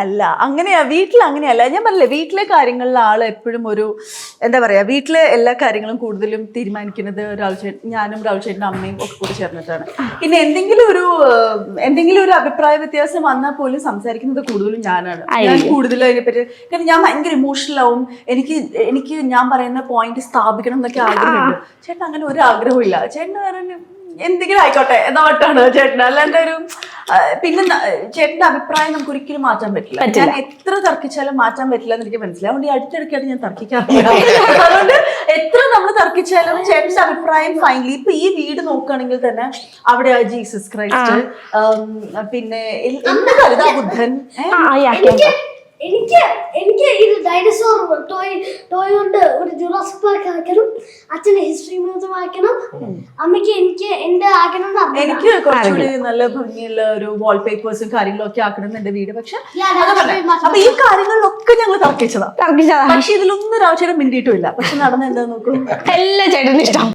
അല്ല അങ്ങനെയാ, വീട്ടിൽ അങ്ങനെയല്ല. ഞാൻ പറഞ്ഞില്ലേ, വീട്ടിലെ കാര്യങ്ങളിൽ ആള് എപ്പോഴും ഒരു എന്താ പറയാ, വീട്ടിലെ എല്ലാ കാര്യങ്ങളും കൂടുതലും തീരുമാനിക്കുന്നത് ഞാനും രാഹുൽചേട്ടനും അമ്മയും ഒക്കെ കൂടി ചേർന്നിട്ടാണ്. പിന്നെ എന്തെങ്കിലും ഒരു അഭിപ്രായ വ്യത്യാസം വന്നാൽ പോലും സംസാരിക്കുന്നത് കൂടുതലും ഞാനാണ്. ഞാൻ കൂടുതലും അതിനെപ്പറ്റി, കാരണം ഞാൻ ഭയങ്കര ഇമോഷണൽ ആവും. എനിക്ക് ഞാൻ പറയുന്ന പോയിന്റ് സ്ഥാപിക്കണം എന്നൊക്കെ ആഗ്രഹമുണ്ട്. ചേട്ടൻ അങ്ങനെ ഒരു ആഗ്രഹവും ഇല്ല. ചേട്ടൻ പറഞ്ഞ എന്തെങ്കിലും ആയിക്കോട്ടെ എന്നാണ് ചേട്ടൻ. അല്ലാണ്ട് ഒരു പിന്നെ ചേട്ടന്റെ അഭിപ്രായം നമുക്ക് ഒരിക്കലും മാറ്റാൻ പറ്റില്ല. ഞാൻ എത്ര തർക്കിച്ചാലും മാറ്റാൻ പറ്റില്ല എന്ന് എനിക്ക് മനസ്സിലായി. അതുകൊണ്ട് ഈ അടുത്തിടയ്ക്കായിട്ട് ഞാൻ തർക്കിക്കാറില്ല. അതുകൊണ്ട് എത്ര നമ്മൾ തർക്കിച്ചാലും ചേട്ടന്റെ അഭിപ്രായം ഫൈനലി. ഇപ്പൊ ഈ വീട് നോക്കുകയാണെങ്കിൽ തന്നെ അവിടെ ജീസസ് ക്രൈസ്റ്റ്, പിന്നെ എന്താ കരുതാ ബുദ്ധൻ. എനിക്ക് ഇത് ഡൈനോസോർ ടോയ് കൊണ്ട് ഒരു ജുറാസിക് പാർക്ക് ആക്കണം, അച്ഛന്റെ ഹിസ്റ്ററി മ്യൂസിയം ആക്കണം, അമ്മയ്ക്ക് എനിക്ക് എന്റെ ആക്കണം. എനിക്ക് കുറച്ചുകൂടി നല്ല ഭംഗിയുള്ള ഒരു വാൾപേപ്പേഴ്സും കാര്യങ്ങളും ഒക്കെ ആക്കണം എന്റെ വീട്. പക്ഷെ അപ്പൊ ഈ കാര്യങ്ങളിലൊക്കെ ഞങ്ങൾ തർക്കിച്ചതാ. പക്ഷെ ഇതിലൊന്നും രാഹുൽചേട്ടൻ മിണ്ടിയിട്ടുമില്ല. പക്ഷെ നടന്ന എന്താ നോക്കൂ, എല്ലാ ചേട്ടനും ഇഷ്ടം.